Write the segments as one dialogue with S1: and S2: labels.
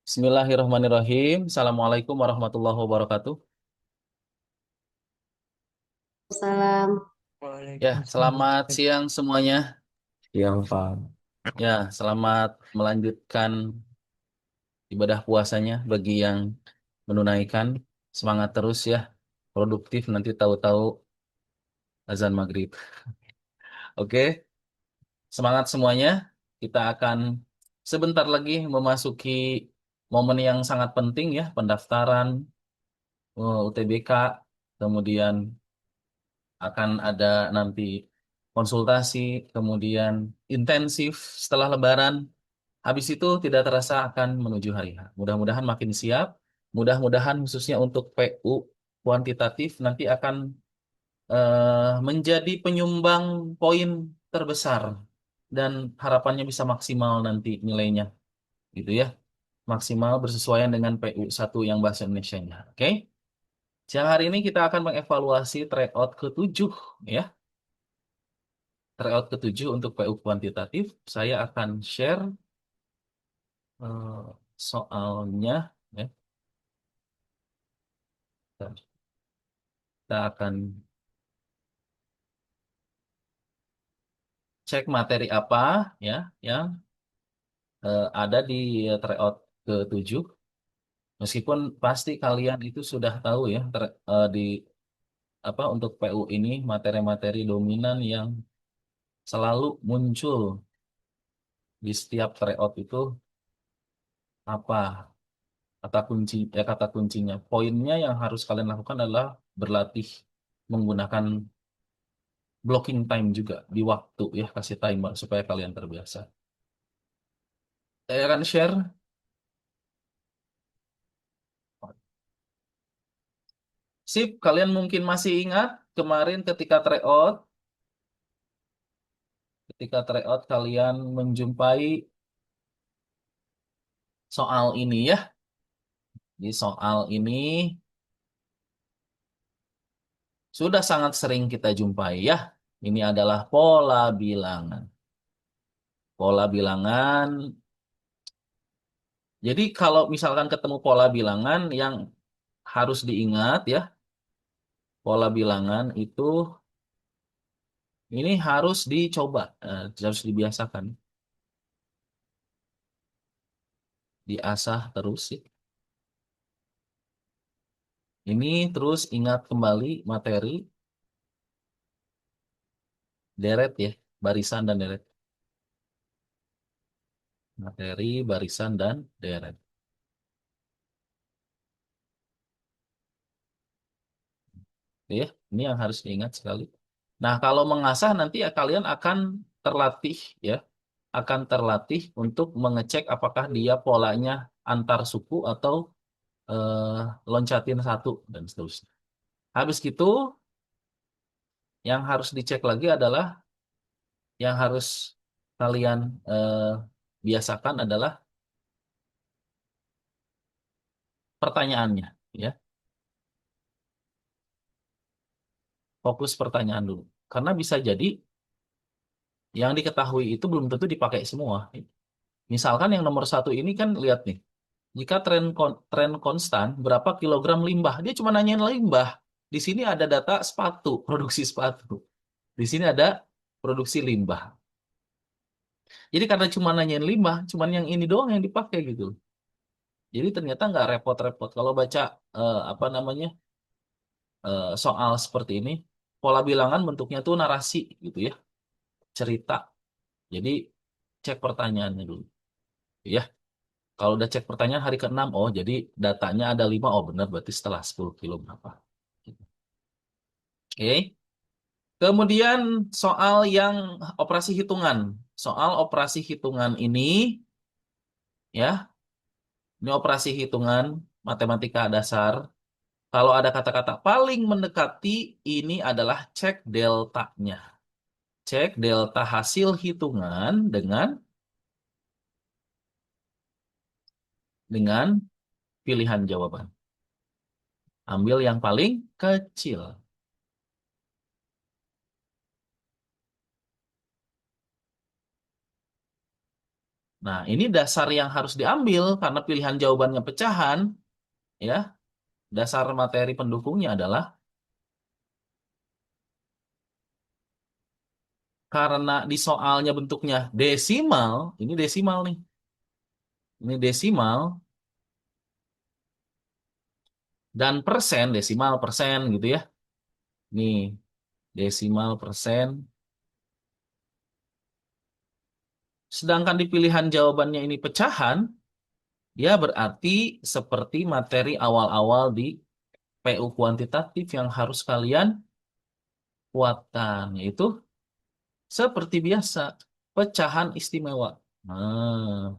S1: Bismillahirrahmanirrahim. Assalamualaikum warahmatullahi wabarakatuh.
S2: Salam.
S1: Ya,
S3: Waalaikumsalam
S1: selamat
S3: Ustaz.
S1: siang semuanya.
S3: Yang Pak.
S1: Ya, selamat melanjutkan ibadah puasanya bagi yang menunaikan. Semangat terus ya, produktif nanti tahu-tahu azan maghrib. Oke, semangat semuanya. Kita akan sebentar lagi memasuki momen yang sangat penting ya, pendaftaran UTBK, kemudian akan ada nanti konsultasi, kemudian intensif setelah Lebaran. Habis itu tidak terasa akan menuju hari H. Mudah-mudahan makin siap. Mudah-mudahan khususnya untuk PU kuantitatif nanti akan menjadi penyumbang poin terbesar dan harapannya bisa maksimal nanti nilainya, gitu ya. Maksimal bersesuaian dengan PU 1 yang bahasa Indonesianya. Oke? Siang hari ini kita akan mengevaluasi tryout ke-7 ya. Tryout ke-7 untuk PU kuantitatif. Saya akan share soalnya ya. Kita akan cek materi apa ya yang ada di tryout ke-7. Meskipun pasti kalian itu sudah tahu ya di apa untuk PU ini materi-materi dominan yang selalu muncul di setiap tryout itu apa kata kuncinya. Poinnya yang harus kalian lakukan adalah berlatih menggunakan blocking time juga di waktu ya, kasih timer supaya kalian terbiasa. Saya akan share. Sip, kalian mungkin masih ingat kemarin ketika tryout kalian menjumpai soal ini ya. Di soal ini sudah sangat sering kita jumpai ya. Ini adalah pola bilangan. Pola bilangan. Jadi kalau misalkan ketemu pola bilangan yang harus diingat ya, pola bilangan itu ini harus dicoba, harus dibiasakan, diasah terus ya. Ini terus ingat kembali materi, deret ya, barisan dan deret. Materi, barisan, dan deret. Ya, ini yang harus diingat sekali. Nah, kalau mengasah nanti ya kalian akan terlatih ya, akan terlatih untuk mengecek apakah dia polanya antar suku atau loncatin satu dan seterusnya. Habis gitu, yang harus dicek lagi adalah yang harus kalian biasakan adalah pertanyaannya ya. Fokus pertanyaan dulu. Karena bisa jadi yang diketahui itu belum tentu dipakai semua. Misalkan yang nomor 1 ini kan lihat nih, jika tren konstan berapa kilogram limbah, dia cuma nanyain limbah. Di sini ada data sepatu, produksi sepatu. Di sini ada produksi limbah. Jadi karena cuma nanyain limbah, cuma yang ini doang yang dipakai gitu. Jadi ternyata nggak repot-repot. Kalau baca apa namanya soal seperti ini, pola bilangan bentuknya tuh narasi gitu ya, cerita. Jadi cek pertanyaannya dulu. Ya, kalau udah cek pertanyaan hari ke-6, oh jadi datanya ada 5, oh benar berarti setelah 10 kilo berapa. Gitu. Oke. Kemudian soal yang operasi hitungan. Soal operasi hitungan ini, ya, ini operasi hitungan matematika dasar. Kalau ada kata-kata paling mendekati, ini adalah cek deltanya. Cek delta hasil hitungan dengan pilihan jawaban. Ambil yang paling kecil. Nah, ini dasar yang harus diambil karena pilihan jawabannya pecahan, ya. Dasar materi pendukungnya adalah karena di soalnya bentuknya desimal, ini desimal nih. Ini desimal dan persen, desimal persen gitu ya. Nih, desimal persen. Sedangkan di pilihan jawabannya ini pecahan, ya berarti seperti materi awal-awal di PU kuantitatif yang harus kalian kuatkan, yaitu seperti biasa, pecahan istimewa. Nah,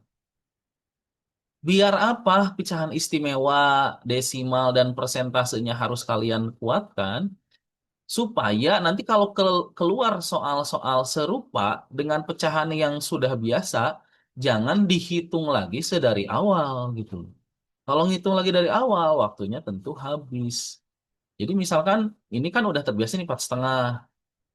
S1: biar apa pecahan istimewa, desimal, dan persentasenya harus kalian kuatkan, supaya nanti kalau keluar soal-soal serupa dengan pecahan yang sudah biasa, jangan dihitung lagi sedari awal gitu. Kalau ngitung lagi dari awal, waktunya tentu habis. Jadi misalkan ini kan udah terbiasa nih 4,5,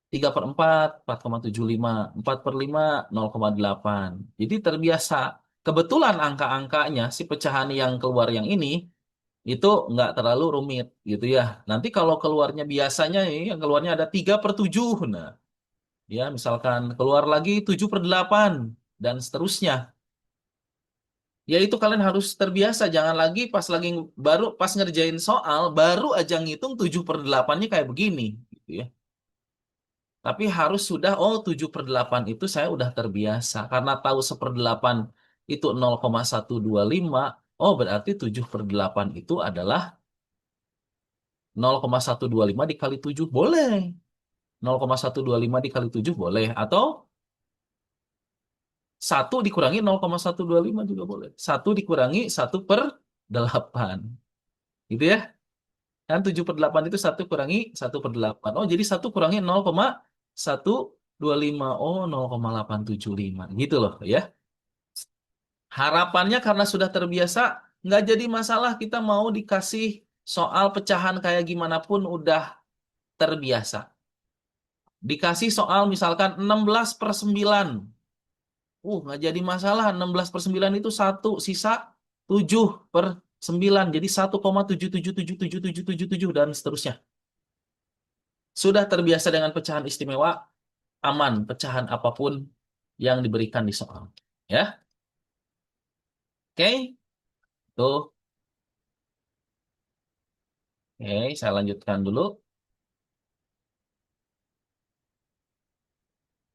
S1: 3/4, 4,75, 4/5, 0,8. Jadi terbiasa. Kebetulan angka-angkanya, si pecahan yang keluar yang ini, itu nggak terlalu rumit gitu ya. Nanti kalau keluarnya biasanya nih, yang keluarnya ada 3/7. Nah, ya misalkan keluar lagi 7/8 dan seterusnya. Ya itu kalian harus terbiasa, jangan lagi baru pas ngerjain soal, baru aja ngitung 7/8-nya kayak begini gitu ya. Tapi harus sudah, oh 7/8 itu saya udah terbiasa. Karena tahu 1/8 itu 0,125, oh berarti 7/8 itu adalah 0,125 dikali 7 boleh. 0,125 dikali 7 boleh. Atau 1 dikurangi 0,125 juga boleh. 1 dikurangi 1/8. Gitu ya. Kan 7/8 itu 1 kurangi 1/8. Oh jadi 1 kurangi 0,125. Oh 0,875. Gitu loh ya. Harapannya karena sudah terbiasa, nggak jadi masalah kita mau dikasih soal pecahan kayak gimana pun udah terbiasa. Dikasih soal misalkan 16/9. Nggak jadi masalah. 16/9 itu 1, sisa 7/9. Jadi 1,7777777 dan seterusnya. Sudah terbiasa dengan pecahan istimewa, aman pecahan apapun yang diberikan di soal. Ya, oke. Tuh. Oke, saya lanjutkan dulu.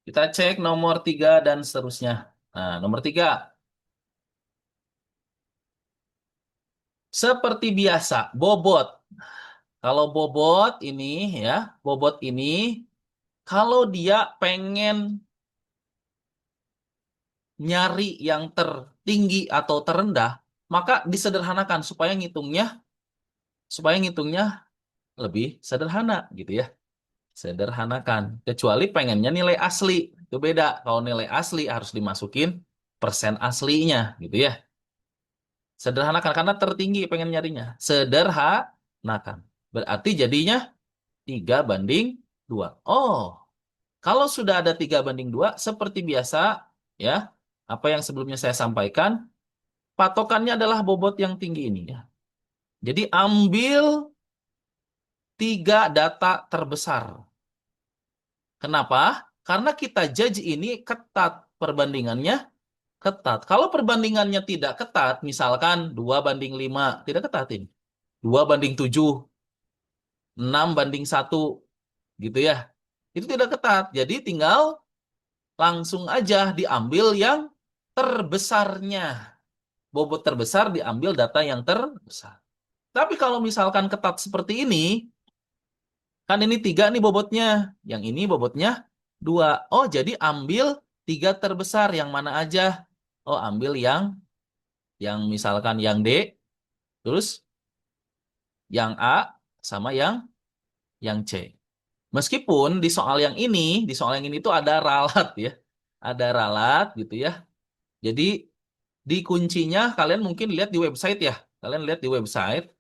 S1: Kita cek nomor 3 dan seterusnya. Nah, nomor 3. Seperti biasa, bobot. Kalau bobot ini ya, bobot ini kalau dia pengen nyari yang tertinggi atau terendah, maka disederhanakan supaya ngitungnya lebih sederhana gitu ya. Sederhanakan. Kecuali pengennya nilai asli. Itu beda. Kalau nilai asli harus dimasukin persen aslinya gitu ya. Sederhanakan karena tertinggi pengen nyarinya. Sederhanakan. Berarti jadinya 3/2. Oh, kalau sudah ada 3/2, seperti biasa, ya, apa yang sebelumnya saya sampaikan, patokannya adalah bobot yang tinggi ini. Ya. Jadi ambil 3 data terbesar. Kenapa? Karena kita judge ini ketat perbandingannya. Ketat. Kalau perbandingannya tidak ketat, misalkan 2/5, tidak ketat ini. 2/7, 6/1, gitu ya. Itu tidak ketat. Jadi tinggal langsung aja diambil yang terbesarnya. Bobot terbesar diambil data yang terbesar. Tapi kalau misalkan ketat seperti ini, kan ini 3 nih bobotnya. Yang ini bobotnya 2. Oh, jadi ambil 3 terbesar. Yang mana aja? Oh, ambil yang misalkan yang D, terus yang A, sama yang C. Meskipun di soal yang ini tuh ada ralat ya. Ada ralat gitu ya. Jadi di kuncinya kalian mungkin lihat di website ya. Kalian lihat di website,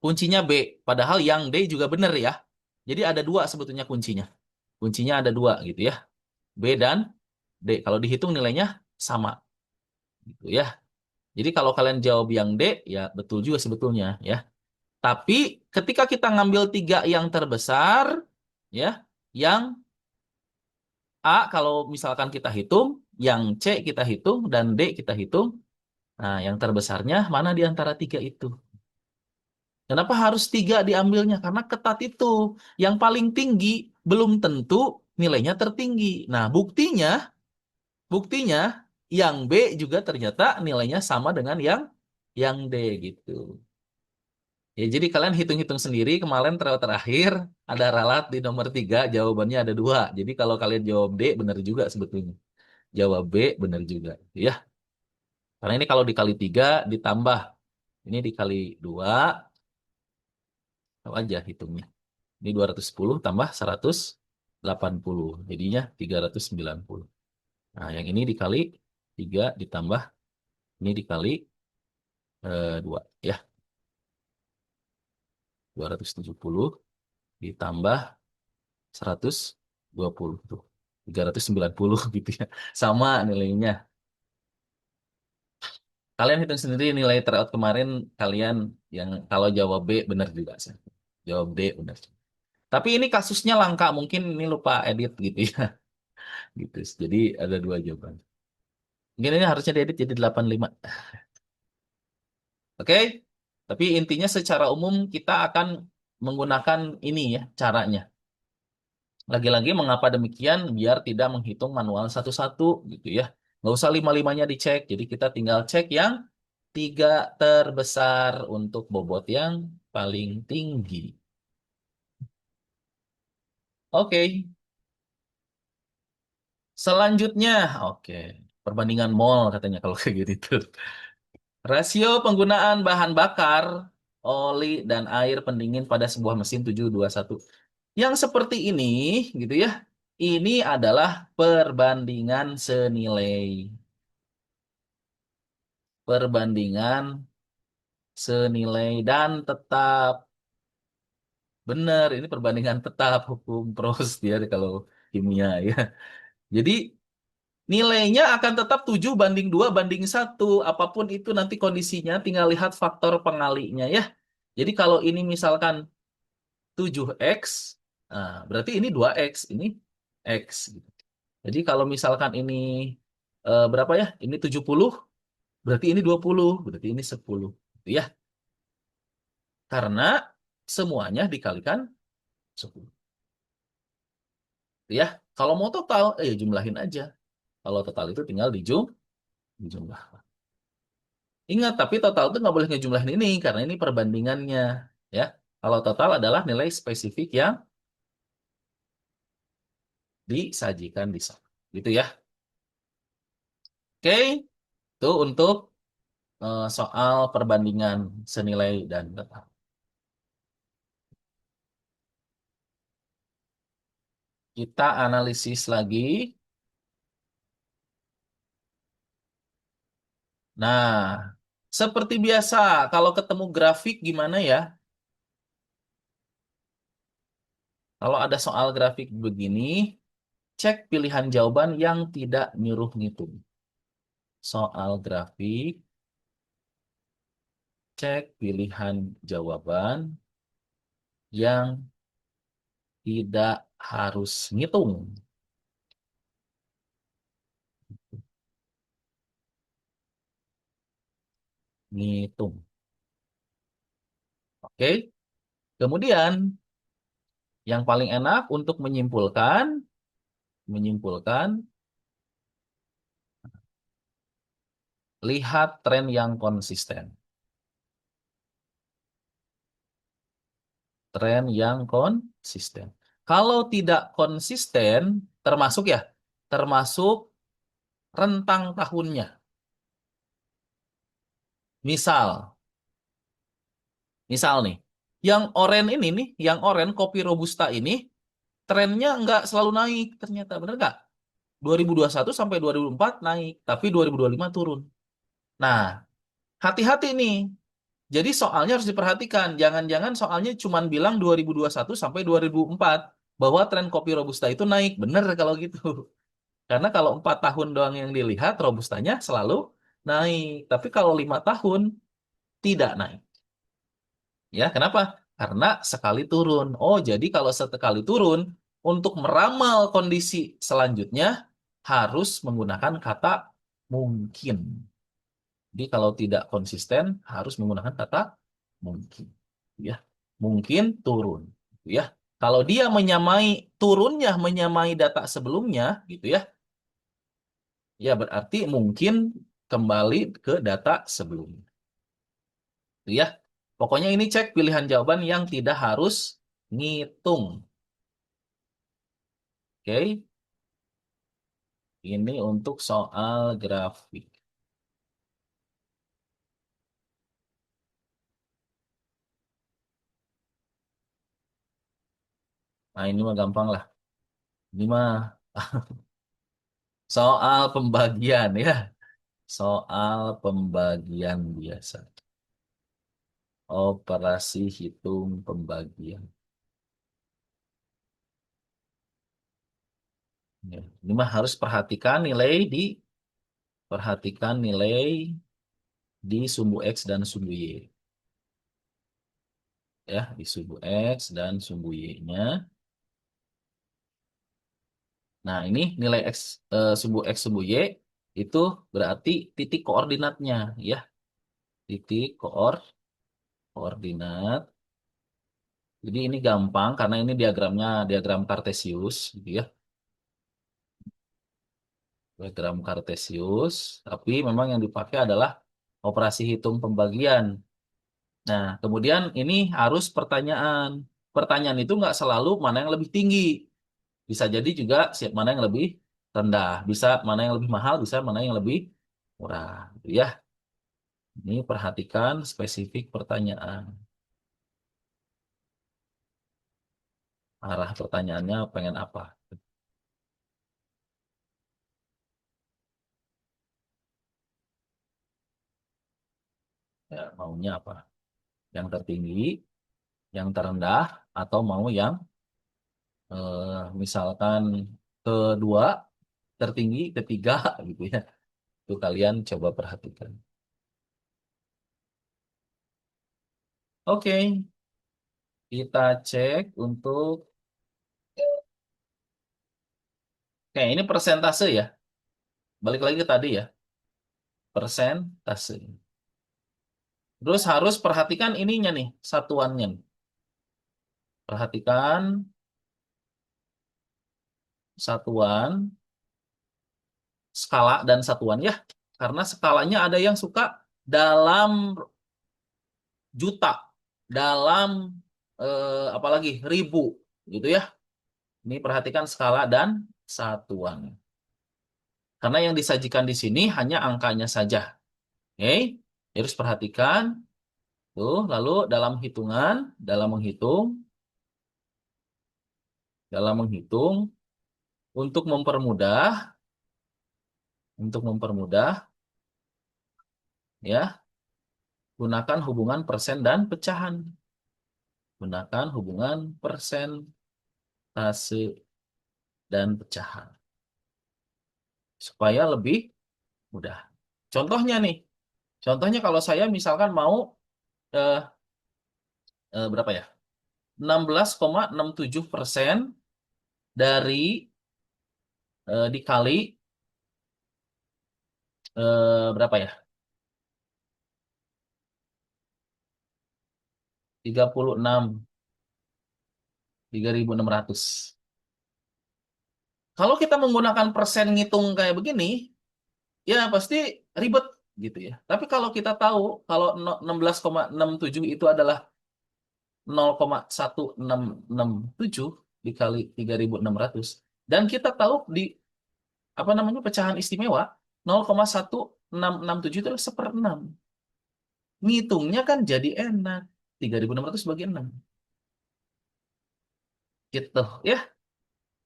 S1: kuncinya B. Padahal yang D juga benar ya. Jadi ada 2 sebetulnya kuncinya. Kuncinya ada 2 gitu ya. B dan D. Kalau dihitung nilainya sama. Gitu ya. Jadi kalau kalian jawab yang D, ya betul juga sebetulnya ya. Tapi ketika kita ngambil tiga yang terbesar, ya, yang A kalau misalkan kita hitung, yang C kita hitung, dan D kita hitung, nah yang terbesarnya mana di antara tiga itu? Kenapa harus tiga diambilnya? Karena ketat itu. Yang paling tinggi belum tentu nilainya tertinggi. Nah, buktinya yang B juga ternyata nilainya sama dengan yang D gitu. Ya, jadi kalian hitung-hitung sendiri kemarin terakhir ada ralat di nomor 3, jawabannya ada 2. Jadi kalau kalian jawab D benar juga sebetulnya. Jawab B benar juga. Ya, karena ini kalau dikali 3 ditambah. Ini dikali 2, tahu aja hitungnya. Ini 210 tambah 180. Jadinya 390. Nah, yang ini dikali 3 ditambah ini dikali 2 ya. 270 ditambah 120 tuh. 390 gitu ya. Sama nilainya. Kalian hitung sendiri nilai tryout kemarin kalian yang kalau jawab B benar juga sih. Jawab D benar. Tapi ini kasusnya langka, mungkin ini lupa edit gitu ya. Gitu. Jadi ada 2 jawaban. Mungkin ini harusnya diedit jadi 85. Oke? Tapi intinya secara umum kita akan menggunakan ini ya caranya. Lagi-lagi mengapa demikian? Biar tidak menghitung manual satu-satu gitu ya. Nggak usah lima-limanya dicek. Jadi kita tinggal cek yang 3 terbesar untuk bobot yang paling tinggi. Oke. Selanjutnya, oke. Perbandingan mol katanya kalau kayak gitu. Rasio penggunaan bahan bakar, oli, dan air pendingin pada sebuah mesin 721. Yang seperti ini, gitu ya, ini adalah perbandingan senilai. Perbandingan senilai dan tetap. Benar, ini perbandingan tetap hukum Prost ya kalau kimia ya. Jadi nilainya akan tetap 7:2:1. Apapun itu nanti kondisinya, tinggal lihat faktor pengalinya ya. Jadi kalau ini misalkan 7x, nah, berarti ini 2x, ini x. Gitu. Jadi kalau misalkan ini berapa ya? Ini 70, berarti ini 20, berarti ini 10. Gitu ya. Karena semuanya dikalikan 10. Gitu ya. Kalau mau total, jumlahin aja. Kalau total itu tinggal dijumlah. Ingat, tapi total itu nggak boleh ngejumlahin ini, karena ini perbandingannya. Ya. Kalau total adalah nilai spesifik yang disajikan di sana. Gitu ya. Oke, itu untuk soal perbandingan senilai dan tetap. Kita analisis lagi. Nah, seperti biasa, kalau ketemu grafik gimana ya? Kalau ada soal grafik begini, cek pilihan jawaban yang tidak nyuruh ngitung. Soal grafik, cek pilihan jawaban yang tidak harus ngitung. Ngitung. Oke. Kemudian, yang paling enak untuk menyimpulkan, lihat tren yang konsisten. Tren yang konsisten. Kalau tidak konsisten, termasuk rentang tahunnya. Misal nih, yang oranye ini nih, yang oranye kopi robusta ini, trennya nggak selalu naik ternyata, bener nggak? 2021 sampai 2004 naik, tapi 2025 turun. Nah, hati-hati nih. Jadi soalnya harus diperhatikan. Jangan-jangan soalnya cuma bilang 2021 sampai 2004 bahwa tren kopi robusta itu naik. Bener kalau gitu. Karena kalau 4 tahun doang yang dilihat, robustanya selalu naik. Tapi kalau 5 tahun tidak naik. Ya, kenapa? Karena sekali turun. Oh, jadi kalau sekali turun, untuk meramal kondisi selanjutnya harus menggunakan kata mungkin. Jadi kalau tidak konsisten harus menggunakan kata mungkin. Ya, mungkin turun. Ya, kalau dia turunnya menyamai data sebelumnya, gitu ya. Ya, berarti mungkin kembali ke data sebelumnya. Gitu ya. Pokoknya ini cek pilihan jawaban yang tidak harus ngitung. Oke, ini untuk soal grafik. Nah, ini mah gampang lah. Ini mah soal pembagian ya. Soal pembagian biasa. Operasi hitung pembagian. Ya, ini mah harus perhatikan nilai di sumbu X dan sumbu Y. Ya, di sumbu X dan sumbu Y-nya. Nah, ini nilai X, sumbu X, sumbu Y, itu berarti titik koordinatnya. Ya, titik koordinat. Jadi ini gampang karena ini diagramnya diagram Kartesius. Gitu ya. Diagram Kartesius. Tapi memang yang dipakai adalah operasi hitung pembagian. Nah, kemudian ini harus pertanyaan. Pertanyaan itu nggak selalu mana yang lebih tinggi. Bisa jadi juga mana yang lebih rendah. Bisa mana yang lebih mahal, bisa mana yang lebih murah. Gitu ya. Ini perhatikan spesifik pertanyaan. Arah pertanyaannya pengen apa? Ya, maunya apa? Yang tertinggi, yang terendah, atau mau yang misalkan kedua, tertinggi, ketiga, gitu ya. Itu kalian coba perhatikan. Oke, kita cek untuk, kayak ini persentase ya. Balik lagi ke tadi ya, persentase. Terus harus perhatikan ininya nih, satuannya nih. Perhatikan satuan, skala dan satuan ya. Karena skalanya ada yang suka dalam juta, dalam apalagi ribu gitu ya. Ini perhatikan skala dan satuan. Karena yang disajikan di sini hanya angkanya saja. Oke, harus perhatikan tuh, lalu dalam menghitung untuk mempermudah ya, gunakan hubungan persen dan pecahan. Gunakan hubungan persentase dan pecahan supaya lebih mudah. Contohnya nih, contohnya kalau saya misalkan mau eh, berapa ya? 16,67% dari dikali berapa ya? 36.600. Kalau kita menggunakan persen ngitung kayak begini, ya pasti ribet gitu ya. Tapi kalau kita tahu kalau 16,67 itu adalah 0,1667 dikali 3.600 dan kita tahu di apa namanya pecahan istimewa 0,1667 itu adalah 1/6. Ngitungnya kan jadi enak. 3.600 bagi 6. Gitu ya.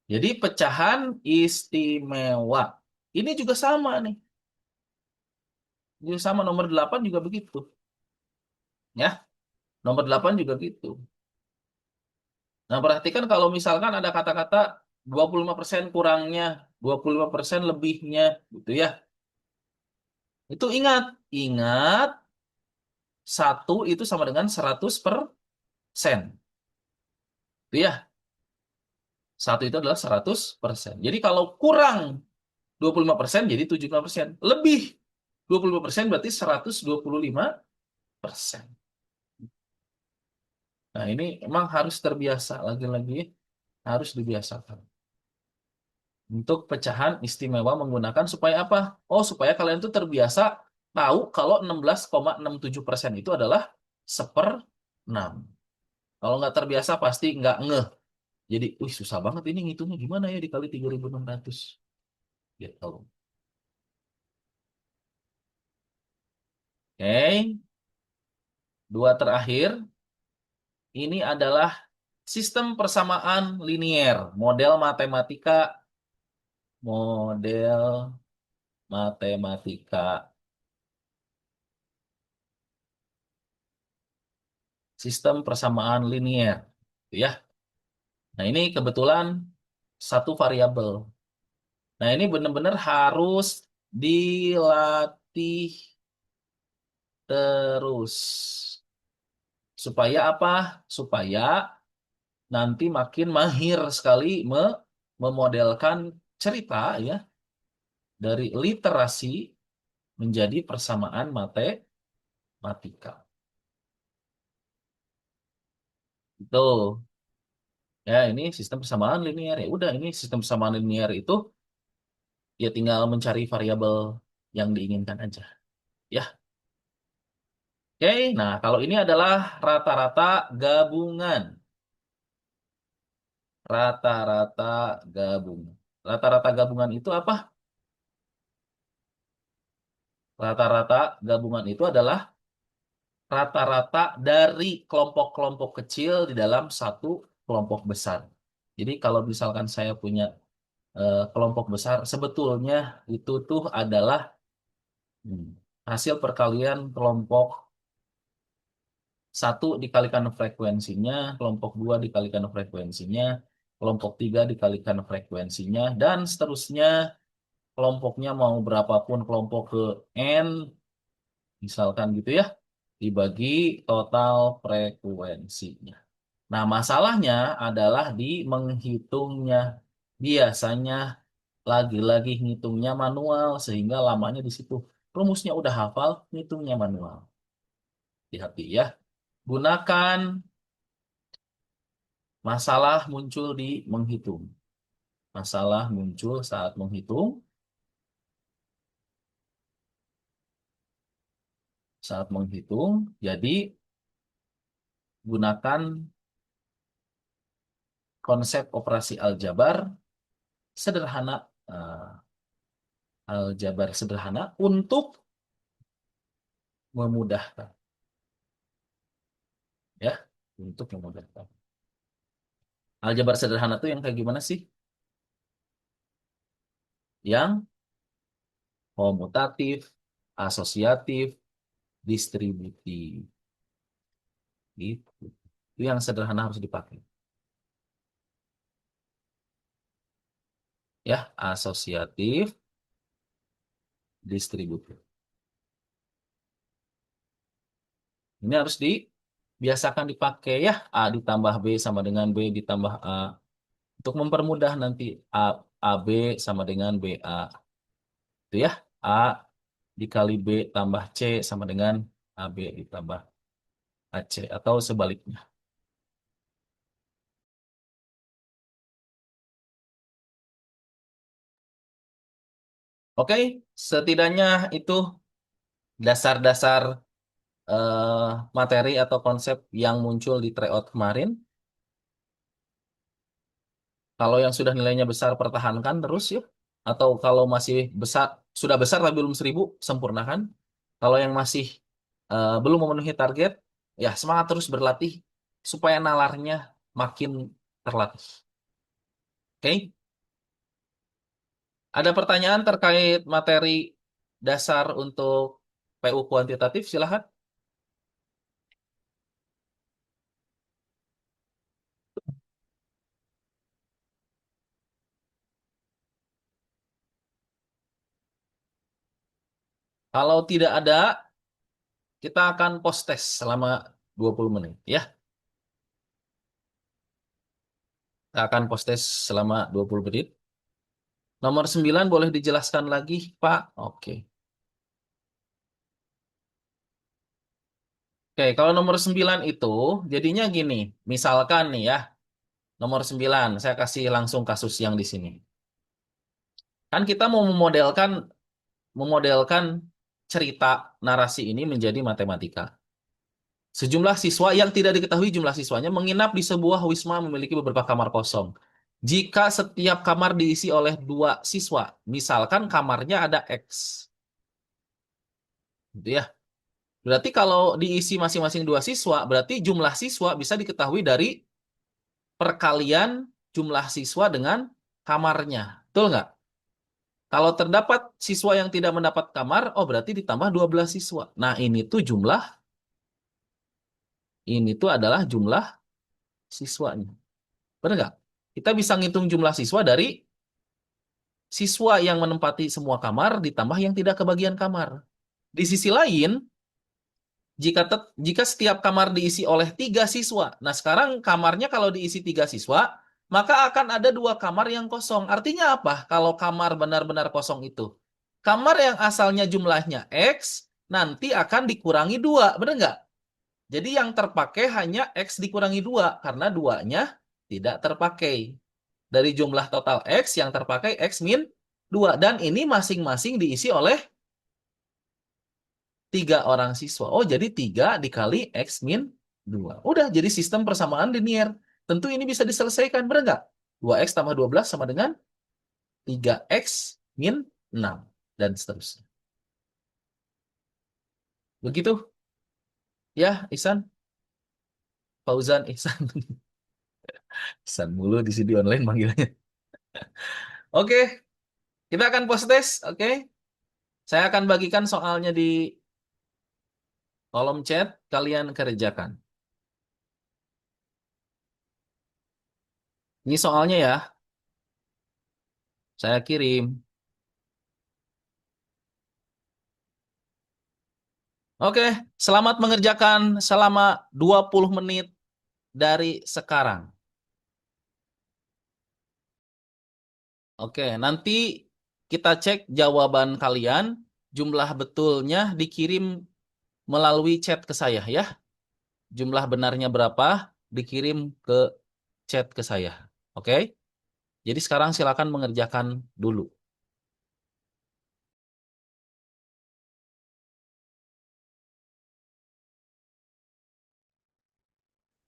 S1: Jadi pecahan istimewa. Ini juga sama nih. Juga sama nomor 8 juga begitu. Ya. Nomor 8 juga gitu. Nah, perhatikan kalau misalkan ada kata-kata 25% kurangnya, 25% lebihnya gitu ya. Itu ingat, satu itu sama dengan 100%. Itu ya, satu itu adalah 100%. Jadi kalau kurang 25% jadi 75%. Lebih 25% berarti 125%. Nah, ini emang harus terbiasa. Lagi-lagi harus dibiasakan. Untuk pecahan istimewa menggunakan supaya apa? Oh, supaya kalian tuh terbiasa tahu kalau 16,67% itu adalah 1/6. Kalau nggak terbiasa pasti nggak ngeh. Jadi, susah banget ini ngitungnya gimana ya dikali 3.600. Gitu. Oke, dua terakhir. Ini adalah sistem persamaan linier, model matematika, sistem persamaan linier, gitu ya. Nah, ini kebetulan satu variabel. Nah, ini benar-benar harus dilatih terus. Supaya apa? Supaya nanti makin mahir sekali memodelkan cerita ya dari literasi menjadi persamaan matematika. Itu ya ini sistem persamaan linier ya udah ini sistem persamaan linier itu ya tinggal mencari variabel yang diinginkan aja. Ya, oke. Nah, kalau ini adalah rata-rata gabungan. Rata-rata gabungan. Rata-rata gabungan itu apa? Rata-rata gabungan itu adalah rata-rata dari kelompok-kelompok kecil di dalam satu kelompok besar. Jadi kalau misalkan saya punya kelompok besar, sebetulnya itu tuh adalah hmm, hasil perkalian kelompok satu dikalikan frekuensinya, kelompok dua dikalikan frekuensinya, kelompok tiga dikalikan frekuensinya, dan seterusnya kelompoknya mau berapapun kelompok ke N, misalkan gitu ya, dibagi total frekuensinya. Nah, masalahnya adalah di menghitungnya. Biasanya lagi-lagi ngitungnya manual, sehingga lamanya di situ. Rumusnya udah hafal, ngitungnya manual. Hati-hati ya. Gunakan masalah muncul di menghitung. Masalah muncul saat menghitung. Saat menghitung, jadi gunakan konsep operasi aljabar sederhana. Aljabar sederhana untuk memudahkan. Ya, untuk memudahkan. Aljabar sederhana itu yang kayak gimana sih? Yang komutatif, asosiatif, distributif. Gitu. Itu yang sederhana harus dipakai. Ya, asosiatif, distributif. Ini harus dibiasakan dipakai ya. A ditambah B sama dengan B ditambah A. Untuk mempermudah nanti AB sama dengan BA. Itu ya. A dikali B tambah C sama dengan AB ditambah AC. Atau sebaliknya. Oke, setidaknya itu dasar-dasar materi atau konsep yang muncul di tryout kemarin. Kalau yang sudah nilainya besar, pertahankan terus ya. Atau kalau masih besar, sudah besar tapi belum 1.000, sempurnakan. Kalau yang masih belum memenuhi target, ya semangat terus berlatih supaya nalarnya makin terlatih. Oke? Ada pertanyaan terkait materi dasar untuk PU kuantitatif? Silahkan. Kalau tidak ada, kita akan post test selama 20 menit ya. Kita akan post test selama 20 menit. Nomor 9 boleh dijelaskan lagi, Pak? Oke. Oke, kalau nomor 9 itu jadinya gini. Misalkan nih ya, nomor 9, saya kasih langsung kasus yang di sini. Kan kita mau memodelkan cerita narasi ini menjadi matematika. Sejumlah siswa yang tidak diketahui jumlah siswanya menginap di sebuah wisma memiliki beberapa kamar kosong. Jika setiap kamar diisi oleh 2 siswa, misalkan kamarnya ada X. Gitu ya. Berarti kalau diisi masing-masing 2 siswa, berarti jumlah siswa bisa diketahui dari perkalian jumlah siswa dengan kamarnya. Betul nggak? Kalau terdapat siswa yang tidak mendapat kamar, oh berarti ditambah 12 siswa. Nah, ini tuh adalah jumlah siswanya. Benar nggak? Kita bisa ngitung jumlah siswa dari siswa yang menempati semua kamar ditambah yang tidak kebagian kamar. Di sisi lain, jika setiap kamar diisi oleh 3 siswa, nah sekarang kamarnya kalau diisi 3 siswa, maka akan ada 2 kamar yang kosong. Artinya apa? Kalau kamar benar-benar kosong itu, kamar yang asalnya jumlahnya X, nanti akan dikurangi 2, benar nggak? Jadi yang terpakai hanya X dikurangi 2, karena 2-nya tidak terpakai. Dari jumlah total X yang terpakai X min 2. Dan ini masing-masing diisi oleh 3 orang siswa. Oh, jadi 3 dikali X min 2. Udah, jadi sistem persamaan linier. Tentu ini bisa diselesaikan, benar nggak? 2X tambah 12 sama dengan 3X min 6. Dan seterusnya. Begitu? Ya, Ihsan? Fauzan, Ihsan. Ihsan mulu di sini online manggilnya. Oke, kita akan post test. Oke. Saya akan bagikan soalnya di kolom chat. Kalian kerjakan. Ini soalnya ya. Saya kirim. Oke, selamat mengerjakan selama 20 menit dari sekarang. Oke, nanti kita cek jawaban kalian. Jumlah betulnya dikirim melalui chat ke saya ya. Jumlah benarnya berapa dikirim ke chat ke saya. Oke? Jadi sekarang silakan mengerjakan dulu.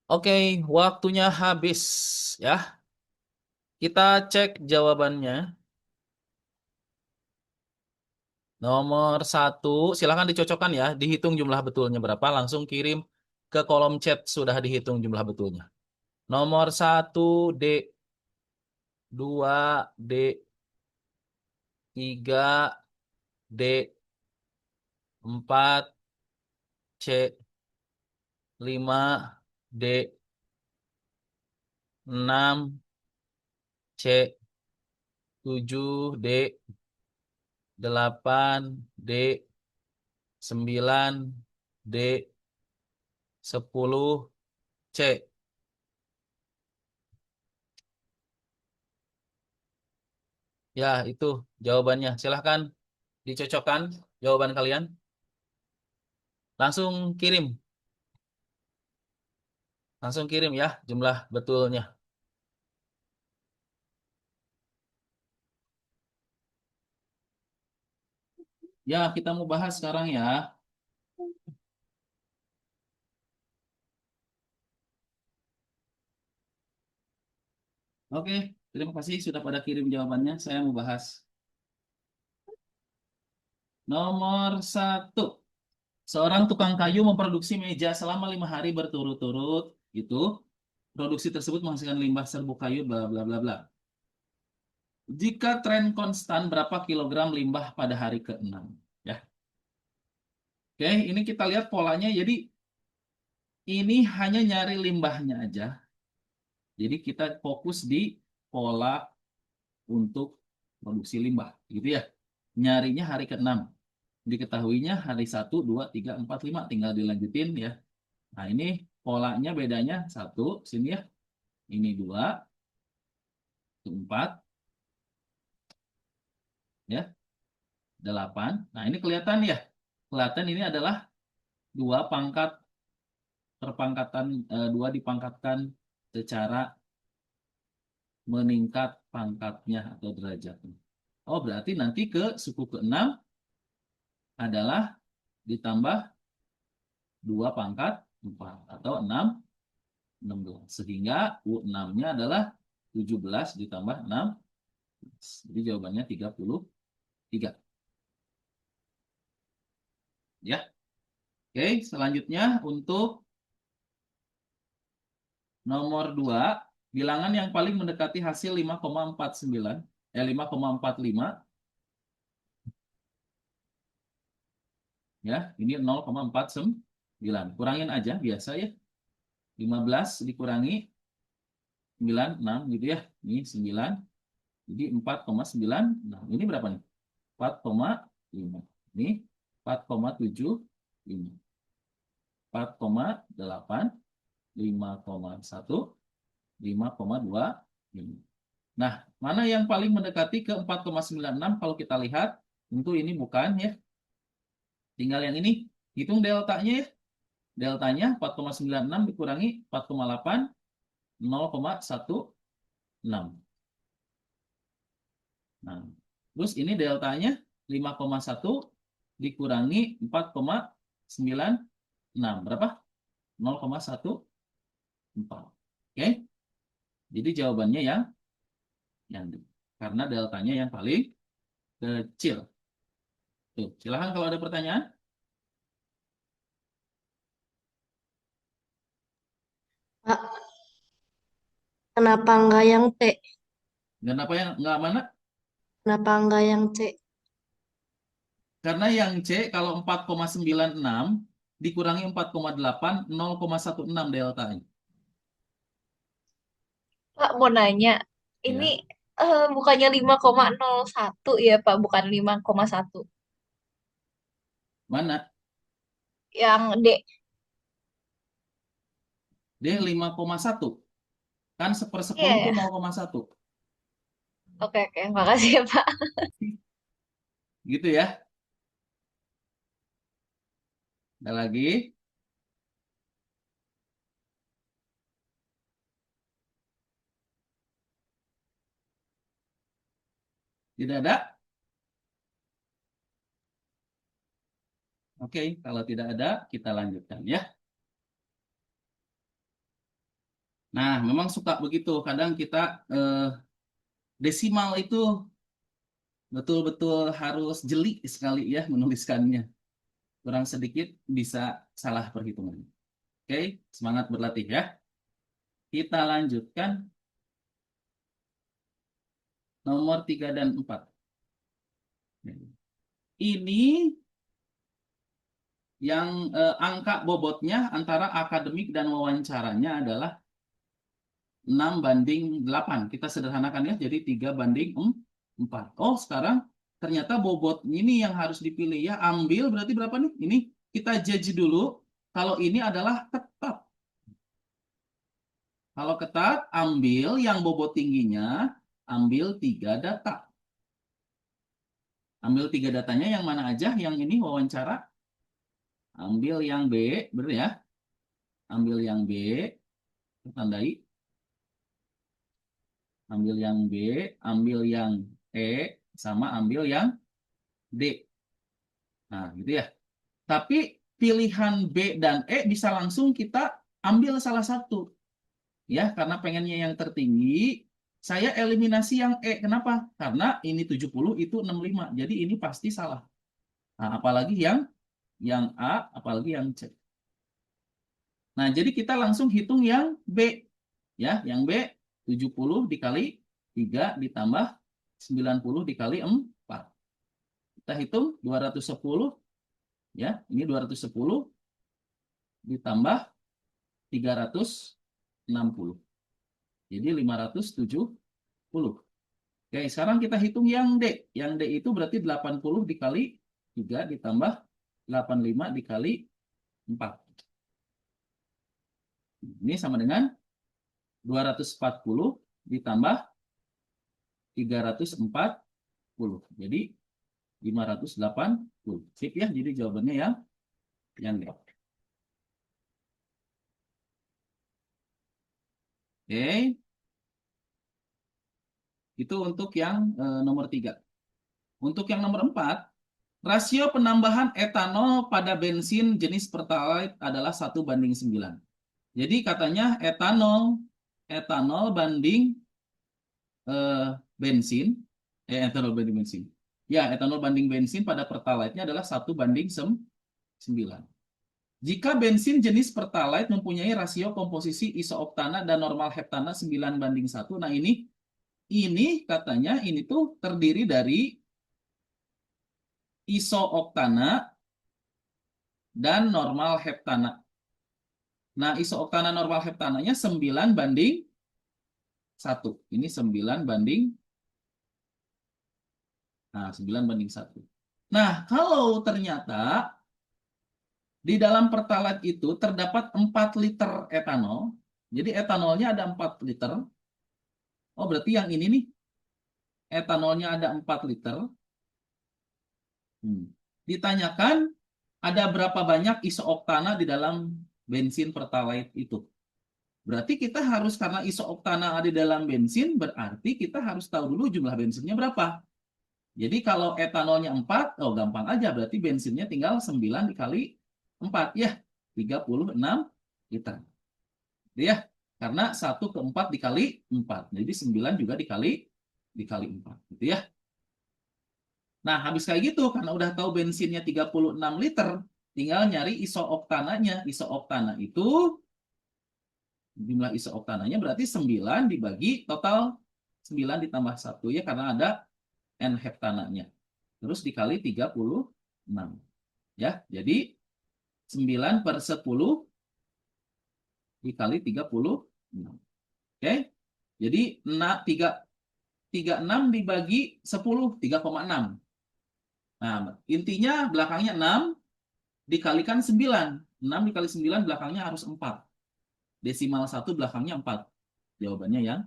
S1: Oke, waktunya habis ya. Kita cek jawabannya. Nomor 1, silakan dicocokkan ya, dihitung jumlah betulnya berapa, langsung kirim ke kolom chat sudah dihitung jumlah betulnya. Nomor 1 D, 2 D, 3 D, 4 C, 5 D, 6 C, 7 D, 8 D, 9 D, 10 C. Ya, itu jawabannya. Silahkan dicocokkan jawaban kalian. Langsung kirim. Langsung kirim ya jumlah betulnya. Ya, kita mau bahas sekarang ya. Oke, terima kasih sudah pada kirim jawabannya. Saya mau bahas. Nomor 1. Seorang tukang kayu memproduksi meja selama 5 hari berturut-turut. Gitu. Produksi tersebut menghasilkan limbah serbuk kayu, bla bla bla bla. Jika tren konstan, berapa kilogram limbah pada hari ke-6? Ya. Oke, ini kita lihat polanya. Jadi ini hanya nyari limbahnya aja. Jadi kita fokus di pola untuk produksi limbah, gitu ya. Nyarinya hari ke-6. Diketahuinya hari 1, 2, 3, 4, 5. Tinggal dilanjutin ya. Nah, ini polanya bedanya 1, sini ya. Ini 2, 4, ya, 8. Nah, ini kelihatan ya. Kelihatan ini adalah 2 pangkat perpangkatan, 2 dipangkatkan secara meningkat pangkatnya atau derajatnya. Oh, berarti nanti ke suku ke-6 adalah ditambah 2 pangkat 4 atau 6, 16. Sehingga U6-nya adalah 17 ditambah 6. Jadi jawabannya 33. Ya. Oke, selanjutnya untuk nomor 2, bilangan yang paling mendekati hasil 5,49, 5,45. Ya, ini 0,49. Kurangin aja biasa ya. 15 dikurangi 9, 6 gitu ya. Ini 9. Jadi 4,9. Nah, ini berapa nih? 4,5. Ini 4,75. 4,8. 5,1. 5,25. Nah, mana yang paling mendekati ke 4,96? Kalau kita lihat, tentu ini bukan ya. Tinggal yang ini. Hitung deltanya ya. Deltanya 4,96 dikurangi 4,8, 0,16. Nah, terus ini deltanya 5,1 dikurangi 4,96. Berapa? 0,14. Oke? Jadi jawabannya yang D. Karena deltanya yang paling kecil. Tuh, silahkan kalau ada pertanyaan.
S2: Pak, kenapa enggak yang T?
S1: Dan apa yang nggak mana?
S2: Kenapa enggak yang C?
S1: Karena yang C kalau 4,96 dikurangi 4,8, 0,16 deltanya.
S4: Pak mau nanya, ini
S1: Ya,
S4: bukannya 5,01 ya Pak, bukan 5,1.
S1: mana?
S4: Yang D.
S1: D 5,1. Kan 1/10
S4: Iya
S1: itu
S4: ya.
S1: 0,1.
S4: Oke, oke. Makasih ya Pak.
S1: Gitu ya. Ada lagi? Tidak ada? Oke, kalau tidak ada, kita lanjutkan ya. Nah, memang suka begitu. Kadang kita desimal itu betul-betul harus jeli sekali ya menuliskannya. Kurang sedikit bisa salah perhitungan. Oke, semangat berlatih ya. Kita lanjutkan nomor 3 dan 4. Ini yang angka bobotnya antara akademik dan wawancaranya adalah 6:8. Kita sederhanakan ya, jadi 3:4. Oh, sekarang ternyata bobot ini yang harus dipilih ya. Ambil berarti berapa nih? Ini kita judge dulu. Kalau ini adalah ketat. Kalau ketat, ambil yang bobot tingginya, ambil 3 data. Ambil 3 datanya yang mana aja? Yang ini wawancara. Ambil yang B, benar ya? Ambil yang B, tandai. Ambil yang B, ambil yang E, sama ambil yang D. Nah, gitu ya. Tapi pilihan B dan E bisa langsung kita ambil salah satu. Ya, karena pengennya yang tertinggi, saya eliminasi yang E. Kenapa? Karena ini 70, itu 65. Jadi ini pasti salah. Nah, apalagi yang A, apalagi yang C. Nah, jadi kita langsung hitung yang B. Ya, yang B 70 dikali 3 ditambah 90 dikali 4. Kita hitung 210 ya, ini 210 ditambah 360. Jadi 570. Oke, sekarang kita hitung yang D. Yang D itu berarti 80 dikali 3 ditambah 85 dikali 4. Ini sama dengan 240 ditambah 340. Jadi 580. Sip ya, jadi jawabannya yang D. Oke. Itu untuk yang nomor 3. Untuk yang nomor 4, rasio penambahan etanol pada bensin jenis Pertalite adalah 1:9. Jadi katanya etanol banding bensin, etanol banding bensin. Ya, etanol banding bensin pada Pertalite-nya adalah 1:9. Jika bensin jenis Pertalite mempunyai rasio komposisi isooktana dan normal heptana 9:1. Nah, ini katanya ini tuh terdiri dari isooktana dan normal heptana. Nah, isooktana normal heptananya 9:1. Ini 9:1. Nah, kalau ternyata di dalam Pertalite itu terdapat 4 liter etanol. Jadi etanolnya ada 4 liter. Oh, berarti yang ini nih. Etanolnya ada 4 liter. Ditanyakan ada berapa banyak isooktana di dalam bensin Pertalite itu. Berarti kita harus, karena isooktana ada di dalam bensin, berarti kita harus tahu dulu jumlah bensinnya berapa. Jadi kalau etanolnya 4, oh gampang aja, berarti bensinnya tinggal 9 dikali 4, ya 36 liter. Ya, karena 1/4 dikali 4. Jadi 9 juga dikali 4. Gitu ya. Nah, habis kayak gitu, karena udah tahu bensinnya 36 liter, tinggal nyari isooktananya. Isooktana itu, jumlah isooktananya berarti 9 dibagi total 9 ditambah 1 ya, karena ada N heptananya. Terus dikali 36. Ya, jadi 9/10 dikali 36. Oke? Jadi 36 dibagi 10, 3,6. Nah, intinya belakangnya 6 dikalikan 9. 6 dikali 9 belakangnya harus 4. Desimal 1 belakangnya 4. Jawabannya yang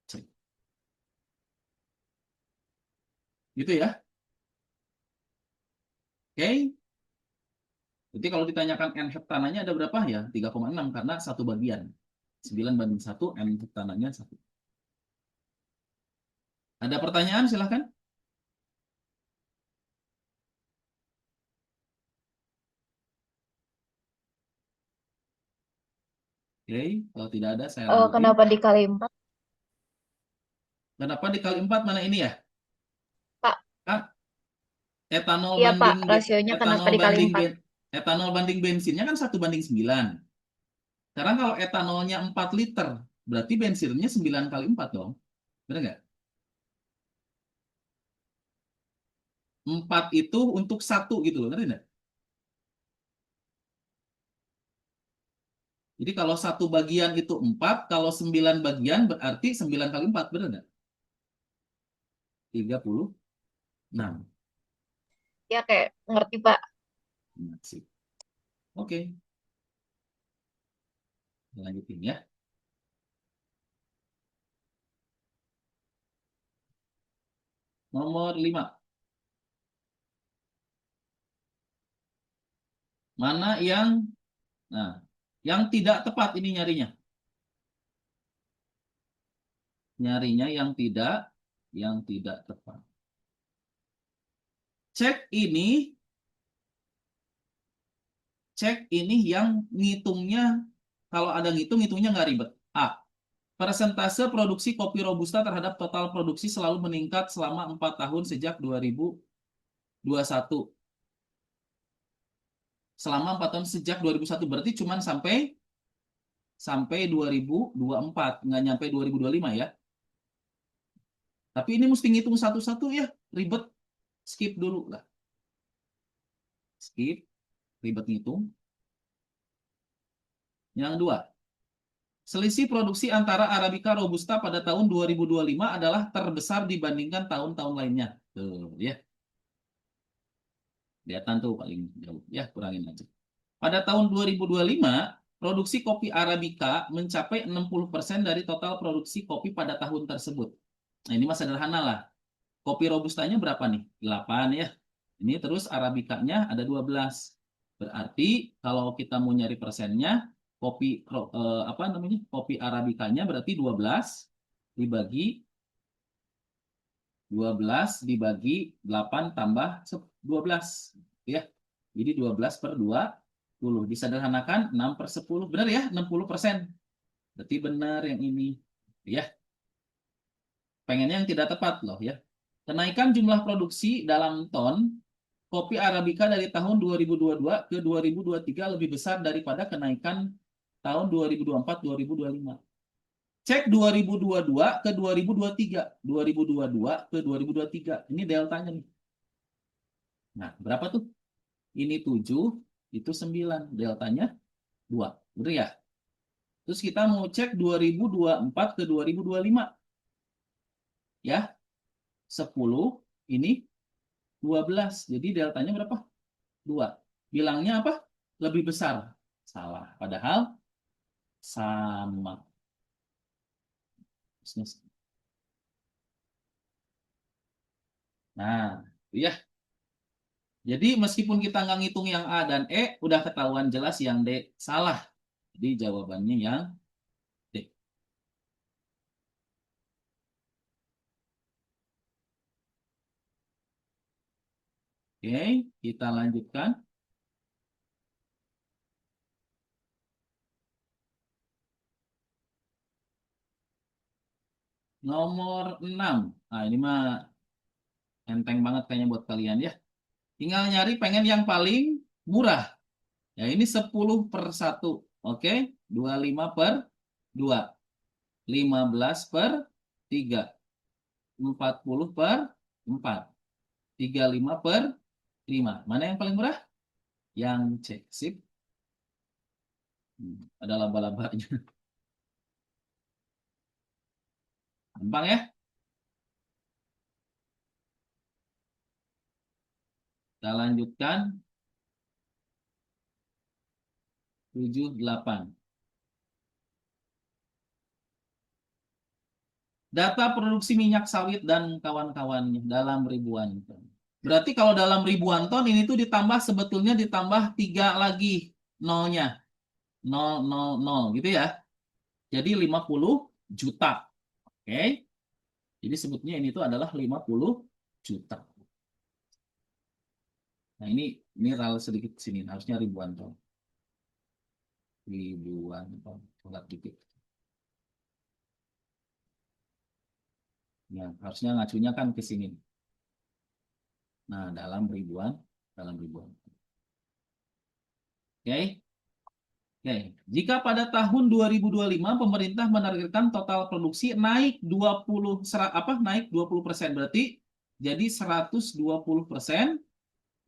S1: C. Gitu ya. Oke. Jadi kalau ditanyakan N heptananya ada berapa ya? 3,6 karena 1 bagian. 9:1, N heptananya 1. Ada pertanyaan silahkan. Oke, kalau tidak ada saya lanjutin.
S4: Kenapa dikali 4,
S1: Kenapa dikali 4 mana ini ya?
S4: Pak?
S1: Kan etanol
S4: Iya, Pak.
S1: banding
S4: Rasionya kenapa dikali 4?
S1: Etanol banding bensinnya kan 1:9. Sekarang kalau etanolnya 4 liter, berarti bensinnya 9 kali 4 dong. Benar nggak? 4 itu untuk 1 gitu loh, ngerti nggak? Jadi kalau 1 bagian itu 4, kalau 9 bagian berarti 9 kali 4, benar nggak? 36.
S4: Ya, kayak ngerti, Pak.
S1: Nah, sip. Oke. Lanjutin ya. Nomor 5. Mana yang tidak tepat ini nyarinya. Nyarinya yang tidak tepat. Cek ini yang ngitungnya, kalau ada ngitungnya nggak ribet. A. Persentase produksi kopi Robusta terhadap total produksi selalu meningkat selama 4 tahun sejak 2021. Selama 4 tahun sejak 2001, berarti cuma sampai 2024, nggak nyampe 2025 ya. Tapi ini mesti ngitung satu-satu ya, ribet. Skip dulu lah. Skip, ribet ngitung. Yang 2. Selisih produksi antara Arabica Robusta pada tahun 2025 adalah terbesar dibandingkan tahun-tahun lainnya. Tuh, ya. Kelihatan tuh paling jauh. Ya, kurangin aja. Pada tahun 2025, produksi kopi Arabica mencapai 60% dari total produksi kopi pada tahun tersebut. Nah, ini mah sederhana lah. Kopi Robustanya berapa nih? 8 ya. Ini terus Arabicanya ada 12. Berarti kalau kita mau nyari persennya, apa namanya? Kopi Arabicanya berarti 12 dibagi 8 tambah 12 ya. Jadi 12 per 20. Disederhanakan 6 per 10. Benar ya? 60%. Berarti benar yang ini. Ya. Pengennya yang tidak tepat loh ya. Kenaikan jumlah produksi dalam ton kopi Arabica dari tahun 2022 ke 2023 lebih besar daripada kenaikan tahun 2024-2025. Cek 2022 ke 2023. 2022 ke 2023. Ini deltanya nih. Nah, berapa tuh? Ini 7, itu 9. Deltanya 2. Betul ya? Terus kita mau cek 2024 ke 2025. Ya, 10, ini 12. Jadi deltanya berapa? 2. Bilangnya apa? Lebih besar. Salah. Padahal sama. Nah, ya. Jadi meskipun kita nggak ngitung yang A dan E, udah ketahuan jelas yang D salah. Jadi jawabannya yang D. Oke, kita lanjutkan. Nomor 6. Nah, ini mah enteng banget kayaknya buat kalian ya. Tinggal nyari pengen yang paling murah. Ya, ini 10 per 1. Oke, 25 per 2. 15 per 3. 40 per 4. 35 per 5. Mana yang paling murah? Yang C. Sip. Ada laba-labanya. Gampang ya? Kita lanjutkan. 7, 8. Data produksi minyak sawit dan kawan-kawannya dalam ribuan ton. Berarti kalau dalam ribuan ton ini tuh sebetulnya ditambah 3 lagi nolnya. 0, 0, 0 gitu ya. Jadi 50 juta. Oke. Jadi sebetulnya ini tuh adalah 50 juta. Nah, ini sedikit sini, harusnya ribuan ton. Ribuan ton. Telat dikit. Ya, harusnya ngacunya kan ke sini. Nah, dalam ribuan. Oke. Oke. Jika pada tahun 2025 pemerintah menargetkan total produksi naik 20%, berarti jadi 120%